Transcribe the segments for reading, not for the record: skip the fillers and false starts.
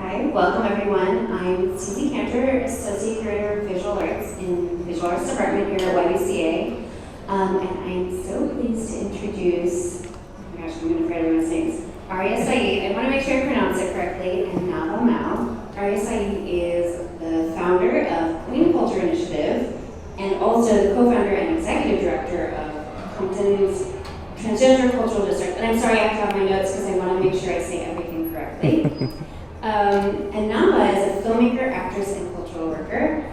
Hi, welcome everyone. I'm Susie Cantor, Associate Curator of Visual Arts in Visual Arts Department here at YBCA. And I'm so pleased to introduce, oh my gosh, I'm going to forget everyone's names. Aria Saeed, I want to make sure I pronounce it correctly, and Nava Mau. Aria Saeed is the founder of Queen Culture Initiative and also the co-founder and executive director of Compton's Transgender Cultural District. And I'm sorry I have to have my notes because I want to make sure I say everything correctly. And Nava is a filmmaker, actress, and cultural worker.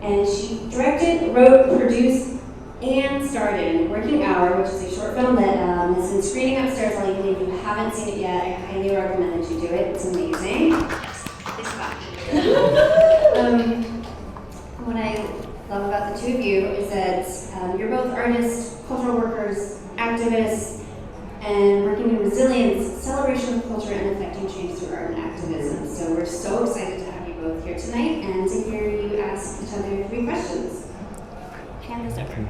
And she directed, wrote, produced, and starred in Working Hour, which is a short film that has been screening upstairs all evening. If you haven't seen it yet, I highly recommend that you do it. It's amazing. Yes, it's fun. What I love about the two of you is that you're both artists, cultural workers, activists, and working in resilience, celebration of culture, and affecting change through art and activism. So we're so excited to have you both here tonight and to hear you ask each other 3 questions. Hand this over.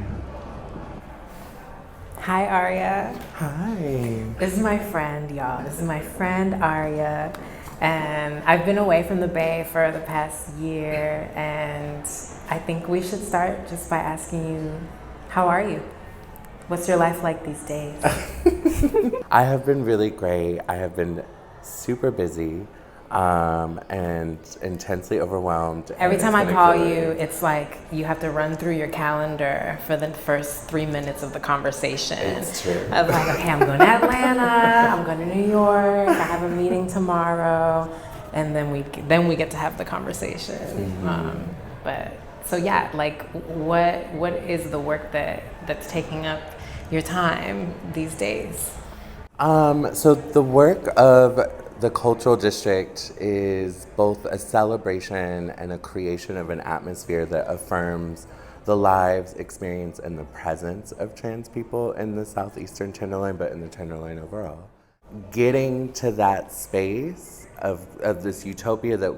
Hi, Aria. Hi. This is my friend, y'all. This is my friend, Aria. And I've been away from the Bay for the past year, and I think we should start just by asking you, how are you? What's your life like these days? I have been really great. I have been super busy and intensely overwhelmed. Every time I call you, it's like you have to run through your calendar for the first 3 minutes of the conversation. It's true. I was like, okay, I'm going to Atlanta, I'm going to New York, I have a meeting tomorrow, and then we get to have the conversation. Mm-hmm. But so yeah, like what is the work that's taking up your time these days? So the work of the Cultural District is both a celebration and a creation of an atmosphere that affirms the lives, experience, and the presence of trans people in the Southeastern Tenderloin, but in the Tenderloin overall. Getting to that space of this utopia that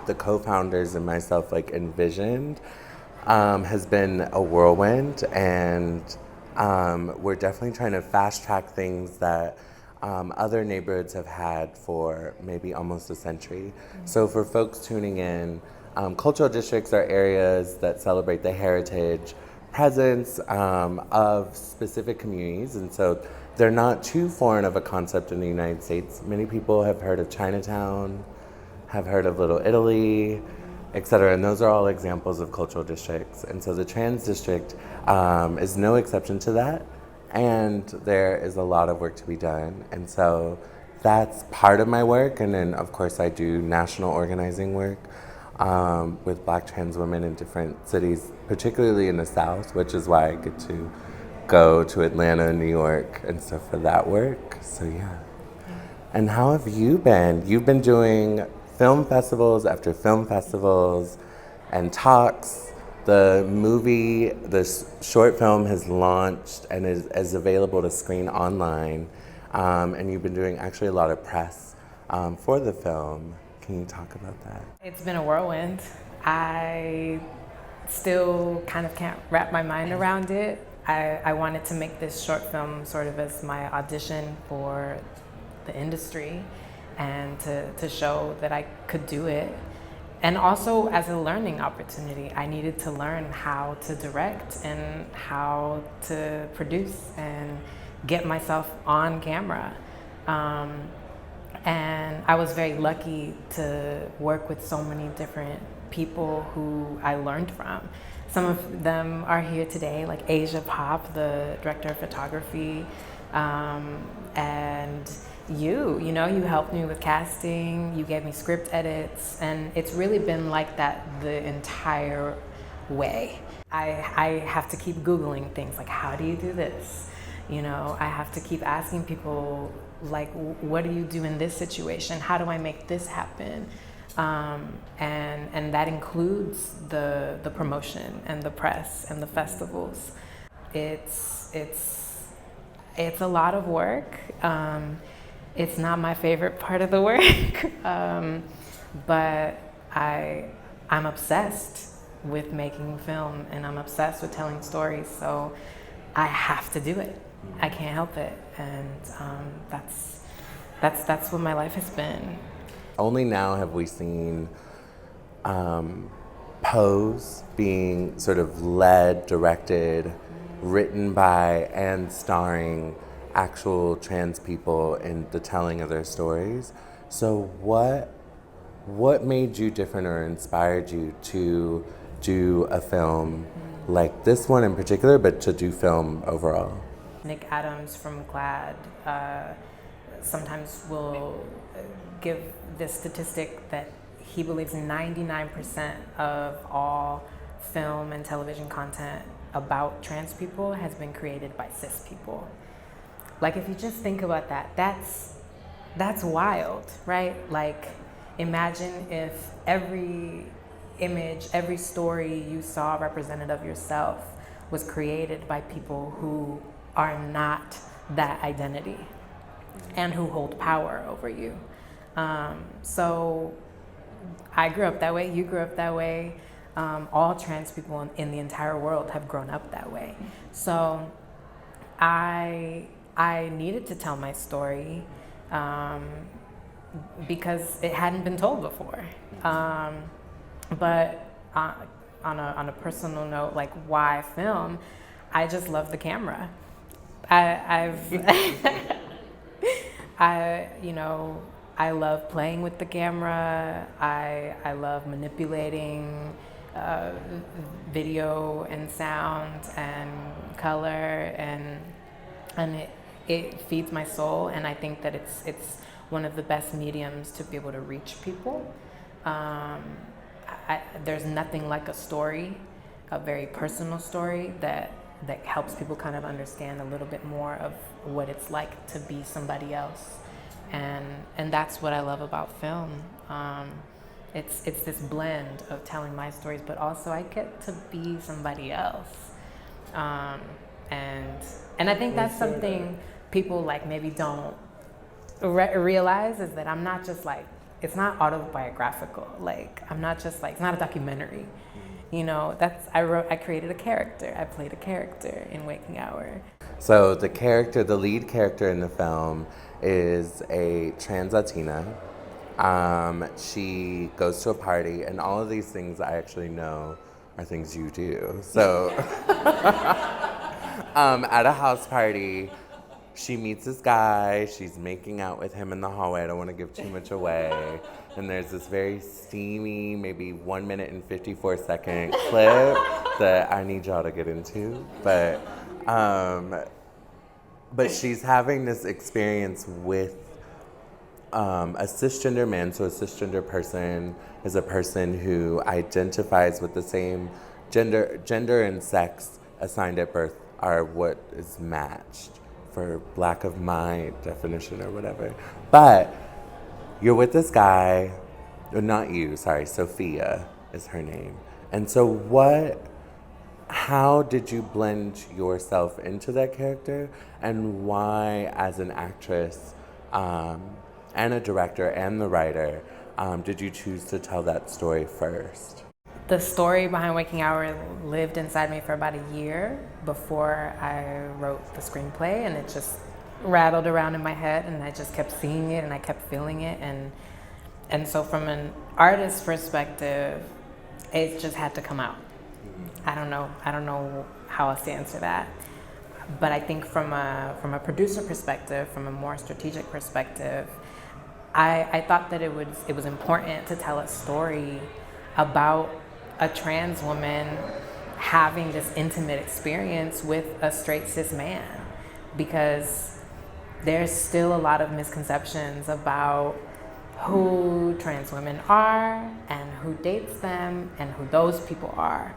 the co-founders and myself envisioned has been a whirlwind, and we're definitely trying to fast track things that other neighborhoods have had for maybe almost a century. So for folks tuning in, cultural districts are areas that celebrate the heritage, presence of specific communities, and so they're not too foreign of a concept in the United States. Many people have heard of Chinatown, have heard of Little Italy, et cetera, and those are all examples of cultural districts. And so the Trans District is no exception to that, and there is a lot of work to be done. And so that's part of my work, and then of course I do national organizing work with Black trans women in different cities, particularly in the South, which is why I get to go to Atlanta and New York and stuff for that work, so yeah. And how have you been? You've been doing film festivals after film festivals and talks. The short film has launched and is available to screen online. And you've been doing actually a lot of press for the film. Can you talk about that? It's been a whirlwind. I still kind of can't wrap my mind around it. I wanted to make this short film sort of as my audition for the industry and to show that I could do it. And also as a learning opportunity. I needed to learn how to direct and how to produce and get myself on camera. And I was very lucky to work with so many different people who I learned from. Some of them are here today, like Asia Pop, the director of photography, and you helped me with casting, you gave me script edits, and it's really been like that the entire way. I have to keep Googling things like, how do you do this? I have to keep asking people, like, what do you do in this situation? How do I make this happen? And that includes the promotion and the press and the festivals. It's a lot of work. It's not my favorite part of the work, but I'm obsessed with making film, and I'm obsessed with telling stories, so I have to do it. I can't help it, and that's what my life has been. only now have we seen Pose being sort of led, directed, written by, and starring actual trans people in the telling of their stories. So what made you different or inspired you to do a film like this one in particular, but to do film overall? Nick Adams from GLAAD sometimes will give this statistic that he believes 99% of all film and television content about trans people has been created by cis people. Like, if you just think about that, that's wild, right? Like, imagine if every image, every story you saw representative of yourself was created by people who are not that identity and who hold power over you. So I grew up that way, you grew up that way, all trans people in the entire world have grown up that way. So I needed to tell my story because it hadn't been told before. But on a personal note, like, why film? I just love the camera. I love playing with the camera. I love manipulating video and sound and color, and it feeds my soul. And I think that it's one of the best mediums to be able to reach people. There's nothing like a story, a very personal story that helps people kind of understand a little bit more of what it's like to be somebody else. And that's what I love about film. It's this blend of telling my stories, but also I get to be somebody else. And I think that's something people like maybe don't realize, is that I'm not just like, it's not autobiographical. Like, I'm not just like, it's not a documentary. You know, I created a character. I played a character in Waking Hour. So the lead character in the film is a trans Latina. She goes to a party, and all of these things I actually know are things you do. So at a house party, she meets this guy, she's making out with him in the hallway. I don't want to give too much away. And there's this very steamy, maybe 1 minute and 54-second clip that I need y'all to get into. But she's having this experience with a cisgender man. So a cisgender person is a person who identifies with the same gender and sex assigned at birth are what is matched, for lack of my definition or whatever. But you're with this guy, or not you, sorry, Sophia is her name. And so how did you blend yourself into that character, and why, as an actress and a director and the writer, did you choose to tell that story first? The story behind Waking Hour lived inside me for about a year before I wrote the screenplay, and it just rattled around in my head, and I just kept seeing it and I kept feeling it, and so from an artist's perspective, it just had to come out. I don't know how else to answer that, but I think from a producer perspective, from a more strategic perspective, I thought that it was important to tell a story about a trans woman having this intimate experience with a straight cis man, because there's still a lot of misconceptions about who trans women are and who dates them and who those people are.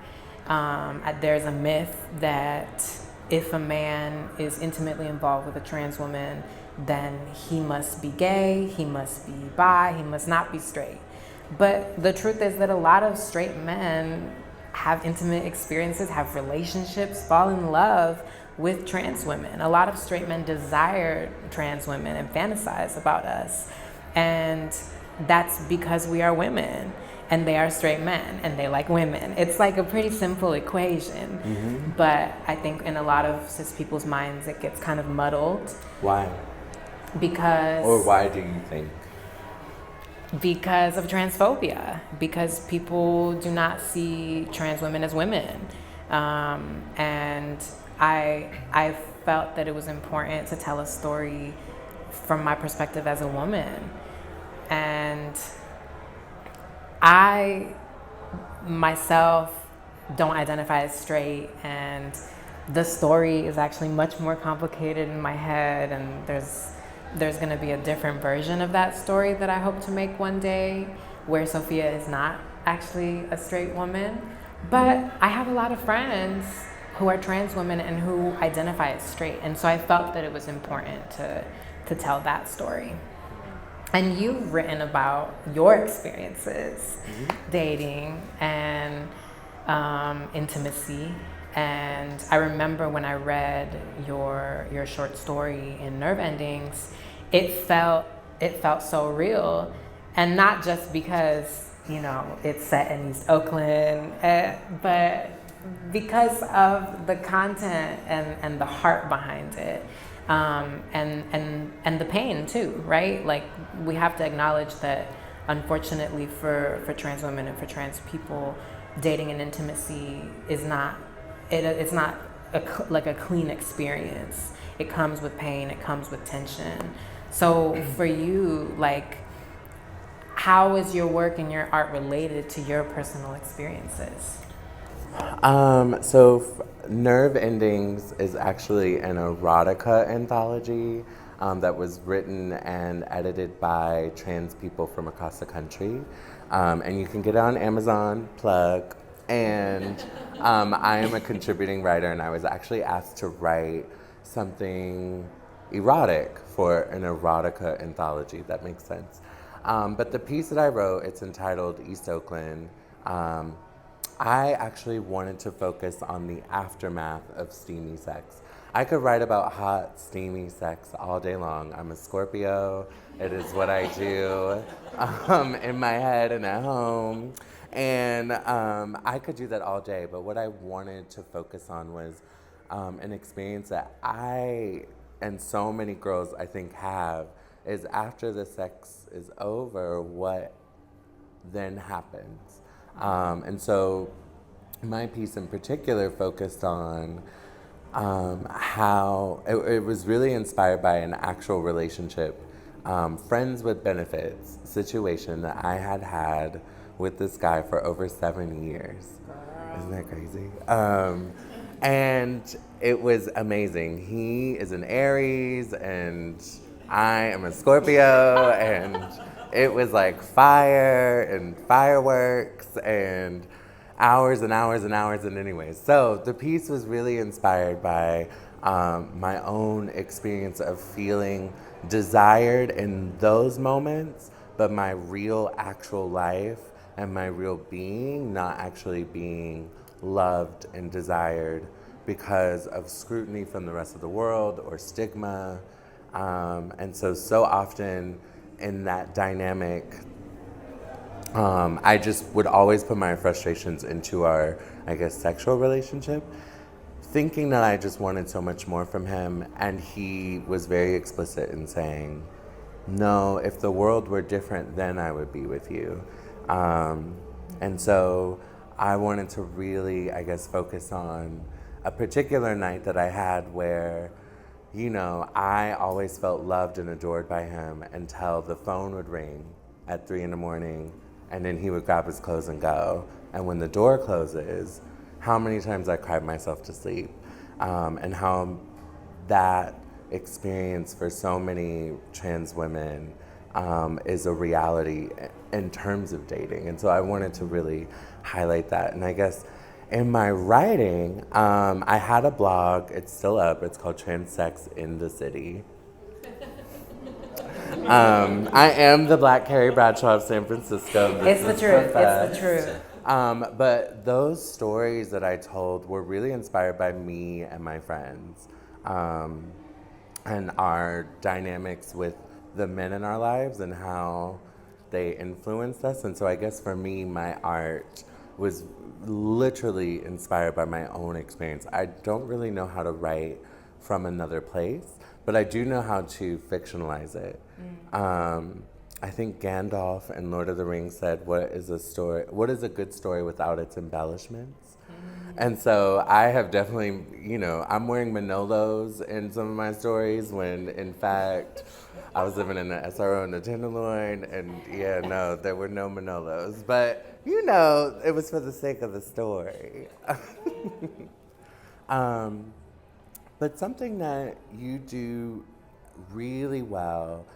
There's a myth that if a man is intimately involved with a trans woman, then he must be gay, he must be bi, he must not be straight. But the truth is that a lot of straight men have intimate experiences, have relationships, fall in love with trans women. A lot of straight men desire trans women and fantasize about us. And that's because we are women and they are straight men and they like women. It's like a pretty simple equation. Mm-hmm. But I think in a lot of cis people's minds, it gets kind of muddled. Why? Because... Or why do you think? because of transphobia, because people do not see trans women as women. And I felt that it was important to tell a story from my perspective as a woman. And I myself don't identify as straight, and the story is actually much more complicated in my head, and there's going to be a different version of that story that I hope to make one day, where Sophia is not actually a straight woman. But I have a lot of friends who are trans women and who identify as straight, and so I felt that it was important to tell that story. And you've written about your experiences dating and intimacy. And I remember when I read your short story in Nerve Endings, it felt so real, and not just because it's set in East Oakland, but because of the content and the heart behind it. And the pain too, right? Like, we have to acknowledge that, unfortunately, for trans women and for trans people, dating and intimacy is not like a clean experience. It comes with pain. It comes with tension. So for you, like, how is your work and your art related to your personal experiences? Nerve Endings is actually an erotica anthology that was written and edited by trans people from across the country. And you can get it on Amazon, plug. And I am a contributing writer, and I was actually asked to write something erotic for an erotica anthology. That makes sense. But the piece that I wrote, it's entitled East Oakland. I actually wanted to focus on the aftermath of steamy sex. I could write about hot, steamy sex all day long. I'm a Scorpio. It is what I do in my head and at home. And I could do that all day. But what I wanted to focus on was an experience that I and so many girls, I think, have, is after the sex is over, what then happens? And so my piece in particular focused on how it was really inspired by an actual relationship, friends with benefits situation that I had with this guy for over 7 years. Isn't that crazy? And it was amazing. He is an Aries and I am a Scorpio, and it was like fire and fireworks and hours and hours and hours. And anyways, so the piece was really inspired by my own experience of feeling desired in those moments, but my real actual life and my real being not actually being loved and desired because of scrutiny from the rest of the world or stigma. And so often in that dynamic, I just would always put my frustrations into our, I guess, sexual relationship, thinking that I just wanted so much more from him. And he was very explicit in saying, no, if the world were different, then I would be with you. And so I wanted to really, I guess, focus on a particular night that I had where, I always felt loved and adored by him until the phone would ring at 3 a.m, and then he would grab his clothes and go. And when the door closes, how many times I cried myself to sleep, and how that experience for so many trans women is a reality in terms of dating. And so I wanted to really highlight that. And I guess in my writing, I had a blog, it's still up, it's called Trans Sex in the City. I am the Black Carrie Bradshaw of San Francisco. It's the truth, it's the truth. But those stories that I told were really inspired by me and my friends, and our dynamics with the men in our lives and how they influenced us. And so I guess for me, my art was literally inspired by my own experience. I don't really know how to write from another place, but I do know how to fictionalize it. I think Gandalf in Lord of the Rings said, "What is a story? What is a good story without its embellishments?" And so I have definitely, I'm wearing Manolos in some of my stories when, in fact, I was living in an SRO in the Tenderloin, and yeah, no, there were no Manolos. But, it was for the sake of the story. But something that you do really well,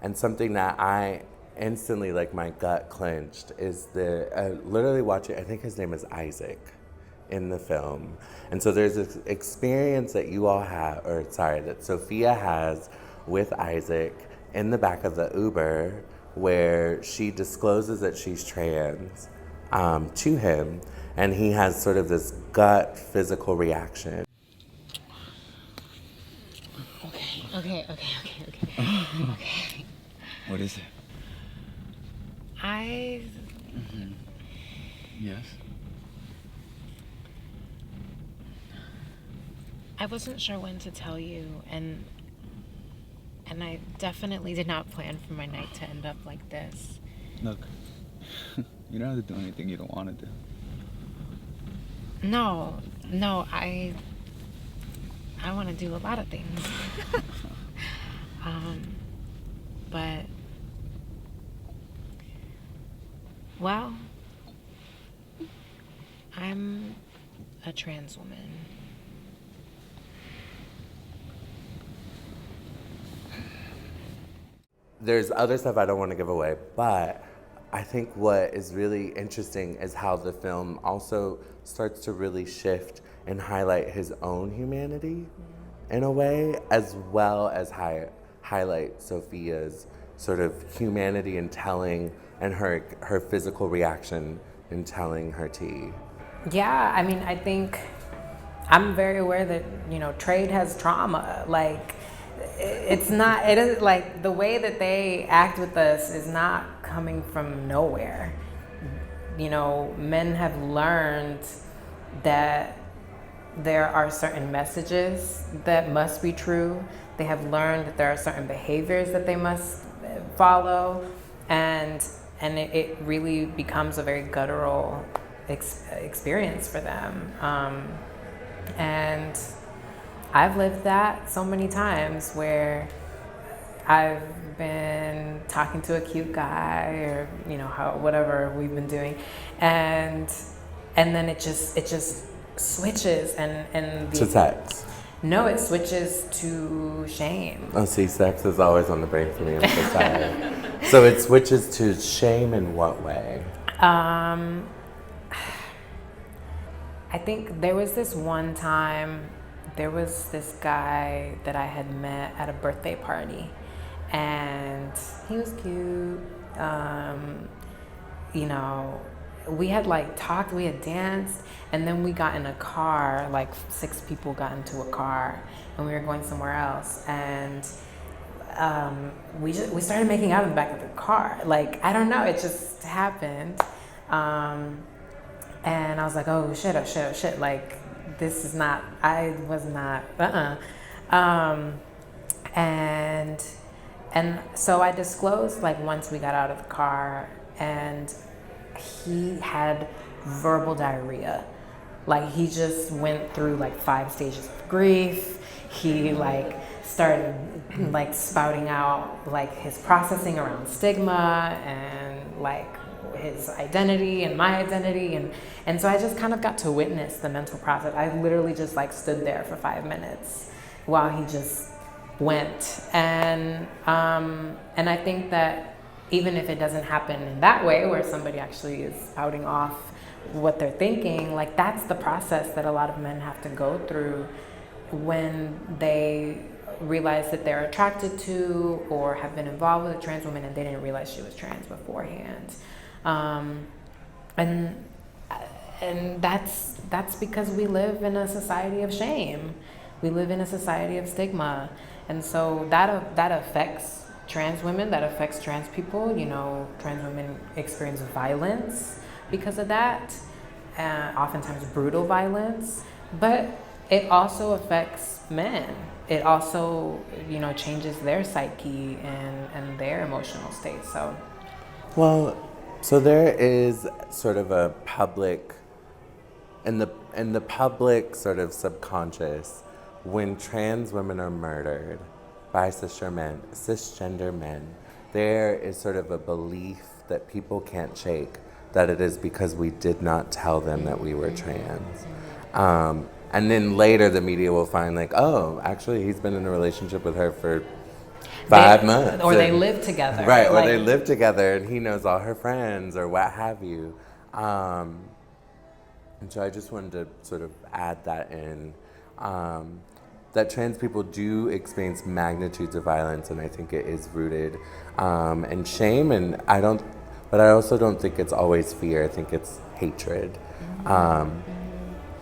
and something that I instantly, like, my gut clenched, is literally watching, I think his name is Isaac in the film. And so there's this experience that that Sophia has with Isaac in the back of the Uber, where she discloses that she's trans to him, and he has sort of this gut physical reaction. Okay. What is it? Yes? I wasn't sure when to tell you, and I definitely did not plan for my night to end up like this. Look, you don't have to do anything you don't want to do. No, I want to do a lot of things. But, well, I'm a trans woman. There's other stuff I don't want to give away, but I think what is really interesting is how the film also starts to really shift and highlight his own humanity in a way, as well as highlight Sophia's sort of humanity in telling, and her physical reaction in telling her tea. Yeah, I mean, I think I'm very aware that, trade has trauma. Like, it isn't like the way that they act with us is not coming from nowhere. Men have learned that there are certain messages that must be true. They have learned that there are certain behaviors that they must follow, and it really becomes a very guttural experience for them. And I've lived that so many times where I've been talking to a cute guy, or whatever we've been doing, and then it just switches and To sex. No, it switches to shame. Oh, see, sex is always on the brain for me. I'm so sorry. So it switches to shame in what way? I think there was this one time, there was this guy that I had met at a birthday party, and he was cute. We had talked, we had danced, and then we got in a car, 6 people got into a car, and we were going somewhere else, and we started making out in the back of the car. I don't know, it just happened. And I was like, oh shit, this is not, I was not, and so I disclosed, once we got out of the car, and he had verbal diarrhea. He just went through 5 stages of grief. He started spouting out his processing around stigma and his identity and my identity, and so I just kind of got to witness the mental process. I literally just stood there for 5 minutes while he just went, and I think that even if it doesn't happen in that way where somebody actually is spouting off what they're thinking, that's the process that a lot of men have to go through when they realize that they're attracted to or have been involved with a trans woman and they didn't realize she was trans beforehand. And that's because we live in a society of shame. We live in a society of stigma, and so that affects trans women, that affects trans people. Trans women experience violence because of that, oftentimes brutal violence. But it also affects men. It also, changes their psyche and their emotional state. So, Well, so there is sort of a public, in the public sort of subconscious, when trans women are murdered by cisgender men, there is sort of a belief that people can't shake that it is because we did not tell them that we were trans. And then later the media will find like, oh, actually he's been in a relationship with her for 5 months. Or they live together. Right, or they live together and he knows all her friends or what have you. And so I just wanted to sort of add that in, that trans people do experience magnitudes of violence, and I think it is rooted in shame, and I also don't think it's always fear. I think it's hatred,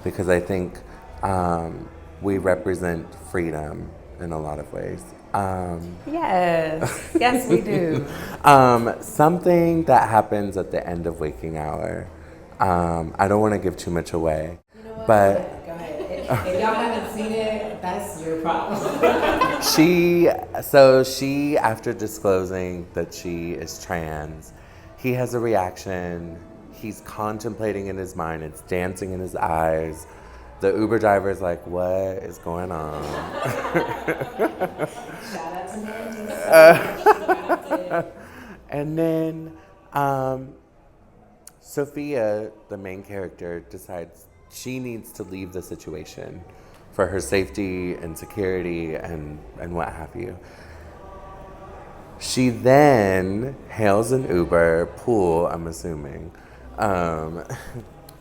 because I think we represent freedom in a lot of ways. Yes, we do. Something that happens at the end of Waking Hour. I don't want to give too much away, but go ahead. If y'all haven't seen it, that's your problem. she, after disclosing that she is trans, he has a reaction. He's contemplating in his mind. It's dancing in his eyes. The Uber driver is like, what is going on? Shout out to Mandy. And then Sophia, the main character, decides she needs to leave the situation for her safety and security and what have you. She then hails an Uber, pool, I'm assuming,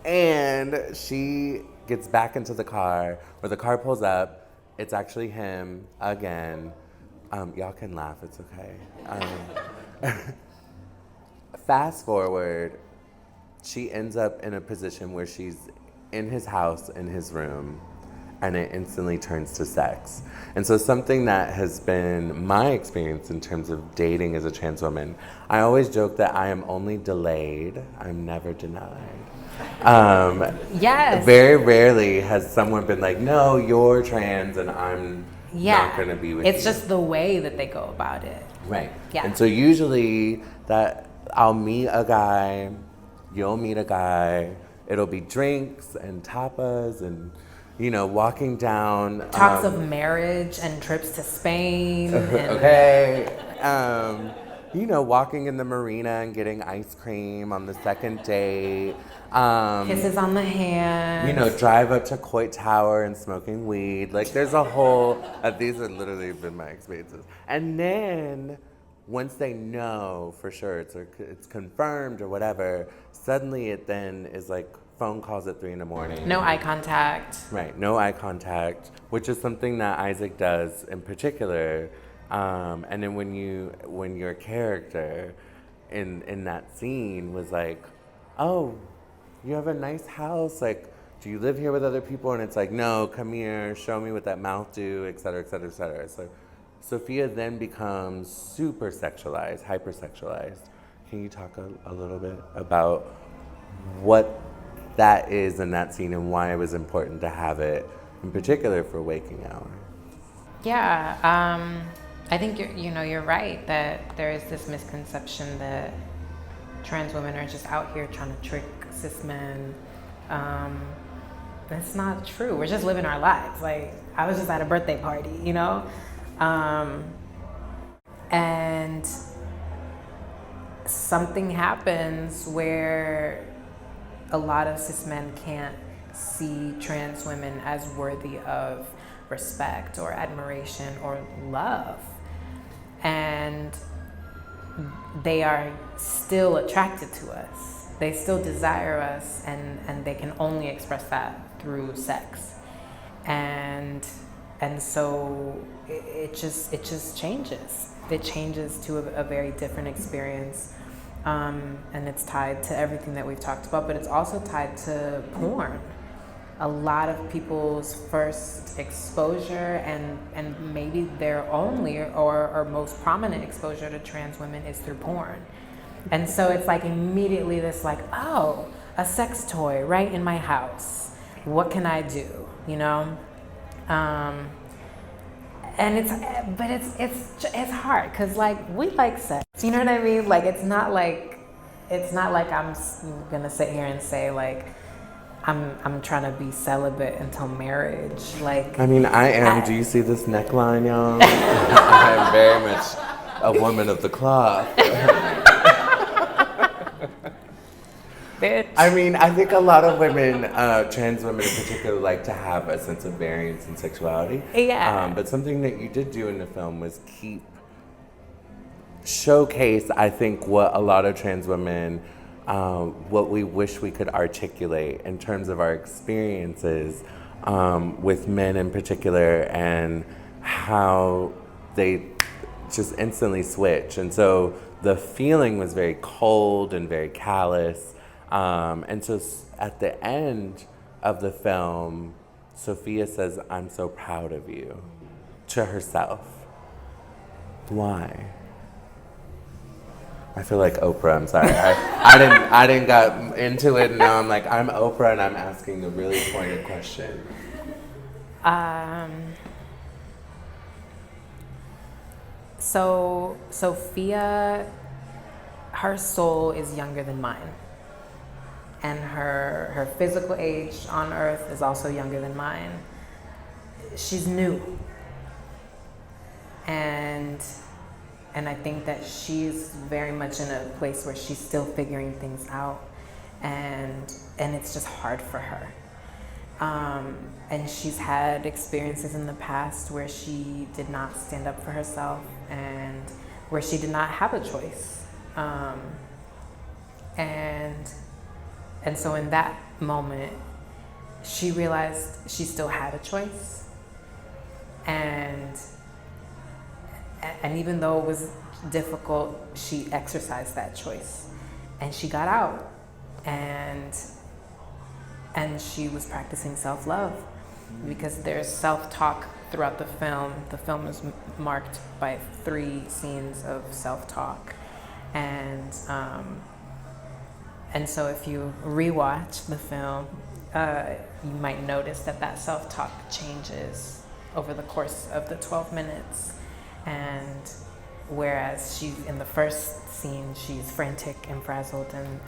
and she gets back into the car, where the car pulls up. It's actually him again. Y'all can laugh, it's okay. Fast forward, she ends up in a position where she's in his house, in his room, and it instantly turns to sex. And so something that has been my experience in terms of dating as a trans woman, I always joke that I am only delayed, I'm never denied. Yes. Very rarely has someone been like, no, you're trans and I'm not gonna be with you. It's just the way that they go about it. Right. Yeah. And so usually that I'll meet a guy, you'll meet a guy, it'll be drinks and tapas and, walking down. Talks of marriage and trips to Spain. Okay. Walking in the marina and getting ice cream on the second date. Kisses on the hand. Drive up to Coit Tower and smoking weed. Like, there's a whole, these have literally been my experiences. And then, once they know for sure it's confirmed or whatever, suddenly it then is like phone calls at 3 a.m. No eye contact. Right, no eye contact, which is something that Isaac does in particular. And then when your character in that scene was like, oh, you have a nice house, like, do you live here with other people? And it's like, no, come here, show me what that mouth do, et cetera, et cetera, et cetera. So Sophia then becomes super sexualized, hypersexualized. Can you talk a little bit about what that is in that scene and why it was important to have it, in particular for Waking Hour? Yeah, I think you're right that there is this misconception that trans women are just out here trying to trick cis men. That's not true. We're just living our lives. Like, I was just at a birthday party, and something happens where a lot of cis men can't see trans women as worthy of respect or admiration or love. And they are still attracted to us. They still desire us, and they can only express that through sex. And so it just changes. It changes to a very different experience. And it's tied to everything that we've talked about, but it's also tied to porn. A lot of people's first exposure and maybe their only or most prominent exposure to trans women is through porn. And so it's like immediately this like, oh, a sex toy right in my house. What can I do, And it's hard because like we like sex, you know what I mean? Like it's not like I'm gonna sit here and say like I'm trying to be celibate until marriage. Like I mean, I am. Do you see this neckline, y'all? I am very much a woman of the cloth. Bitch. I mean, I think a lot of women, trans women in particular, like to have a sense of variance in sexuality. Yeah. But something that you did do in the film was showcase, I think, what a lot of trans women, what we wish we could articulate in terms of our experiences with men in particular and how they just instantly switch. And so the feeling was very cold and very callous. And so at the end of the film, Sophia says, "I'm so proud of you," to herself. Why? I feel like Oprah. I'm sorry. I didn't got into it, and now I'm like, I'm Oprah, and I'm asking a really pointed question. So Sophia, her soul is younger than mine. And her physical age on earth is also younger than mine. She's new. And I think that she's very much in a place where she's still figuring things out. And it's just hard for her. And she's had experiences in the past where she did not stand up for herself and where she did not have a choice. And so in that moment, she realized she still had a choice. And even though it was difficult, she exercised that choice. And she got out. And she was practicing self-love because there's self-talk throughout the film. The film is marked by 3 scenes of self-talk. And so if you rewatch the film, you might notice that self-talk changes over the course of the 12 minutes. And whereas in the first scene, she's frantic and frazzled and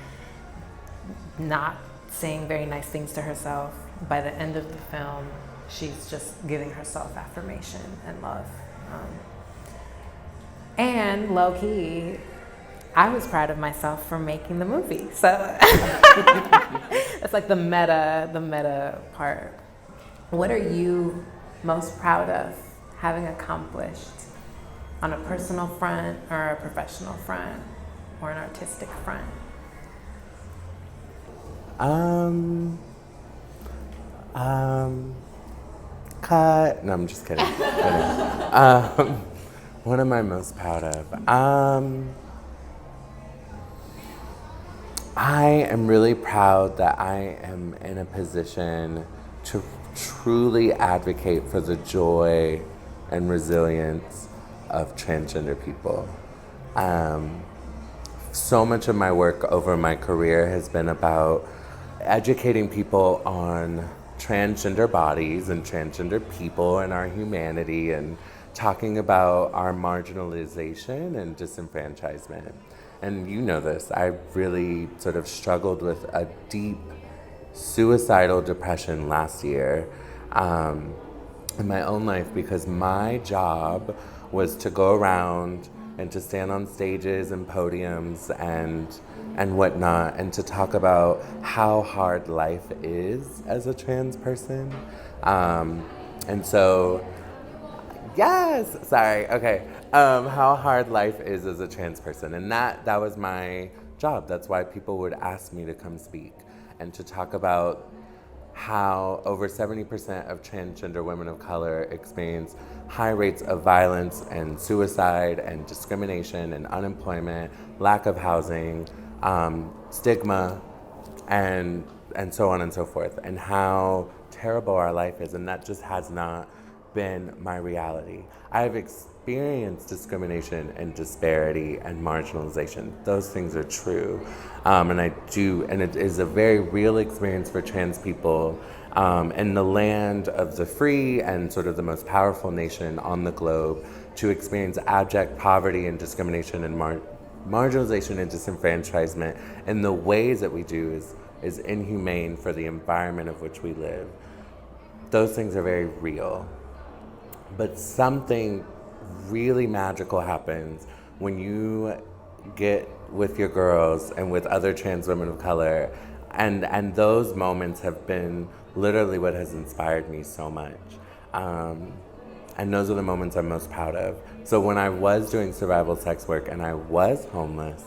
not saying very nice things to herself, by the end of the film, she's just giving herself affirmation and love. And low-key, I was proud of myself for making the movie. So that's like the meta part. What are you most proud of having accomplished on a personal front or a professional front or an artistic front? Cut. No, I'm just kidding. What am I most proud of? I am really proud that I am in a position to truly advocate for the joy and resilience of transgender people. So much of my work over my career has been about educating people on transgender bodies and transgender people and our humanity and talking about our marginalization and disenfranchisement. And you know this, I really sort of struggled with a deep suicidal depression last year in my own life because my job was to go around and to stand on stages and podiums and whatnot and to talk about how hard life is as a trans person. And so, yes, sorry, okay. How hard life is as a trans person. And that was my job. That's why people would ask me to come speak and to talk about how over 70% of transgender women of color experience high rates of violence and suicide and discrimination and unemployment, lack of housing, stigma, and so on and so forth, and how terrible our life is, and that just has not been my reality. I have experienced discrimination and disparity and marginalization. Those things are true. And it is a very real experience for trans people, in the land of the free and sort of the most powerful nation on the globe, to experience abject poverty and discrimination and marginalization and disenfranchisement in the ways that we do is inhumane for the environment of which we live. Those things are very real. But something really magical happens when you get with your girls and with other trans women of color, and those moments have been literally what has inspired me so much. And those are the moments I'm most proud of. So when I was doing survival sex work and I was homeless,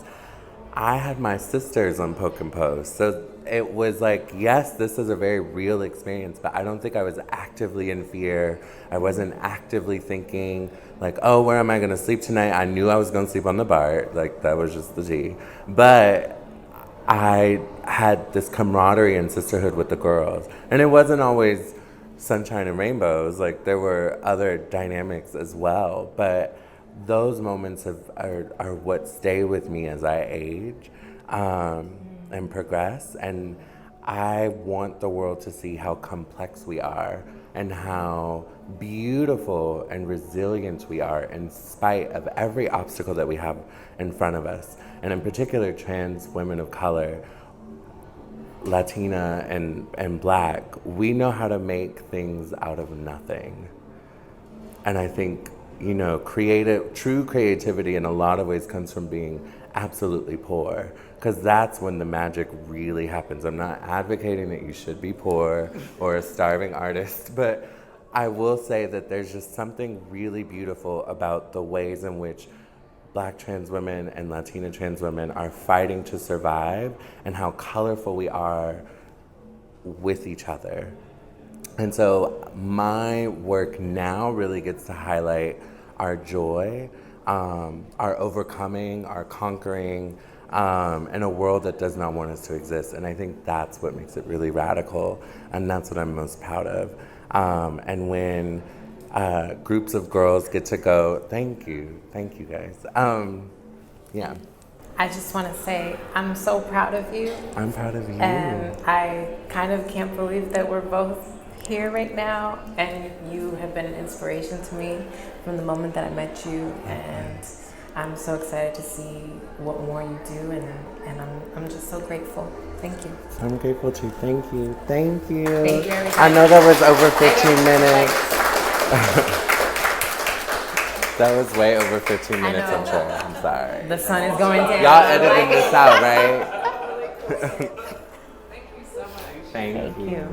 I had my sisters on Poke and Post. So it was like, yes, this is a very real experience, but I don't think I was actively in fear. I wasn't actively thinking like, oh, where am I gonna sleep tonight? I knew I was gonna sleep on the bar. Like, that was just the tea. But I had this camaraderie and sisterhood with the girls. And it wasn't always sunshine and rainbows. Like, there were other dynamics as well. But those moments are what stay with me as I age and progress. And I want the world to see how complex we are and how beautiful and resilient we are in spite of every obstacle that we have in front of us. And in particular, trans women of color, Latina and Black, we know how to make things out of nothing. And I think, you know, true creativity in a lot of ways comes from being absolutely poor, because that's when the magic really happens. I'm not advocating that you should be poor or a starving artist, but I will say that there's just something really beautiful about the ways in which Black trans women and Latina trans women are fighting to survive, and how colorful we are with each other. And so my work now really gets to highlight our joy, our overcoming, our conquering, in a world that does not want us to exist. And I think that's what makes it really radical, and that's what I'm most proud of. And when groups of girls get to go, thank you guys. Yeah. I just want to say I'm so proud of you. I'm proud of you. And I kind of can't believe that we're both here right now, and you have been an inspiration to me from the moment that I met you, and I'm so excited to see what more you do, and I'm just so grateful. Thank you. I'm grateful too. Thank you. Thank you. Thank you, everybody. I know that was over 15 minutes. That was way over 15 minutes, I'm sure. I'm sorry. The sun is going down. Y'all editing this out, right? Thank you so much. Thank you.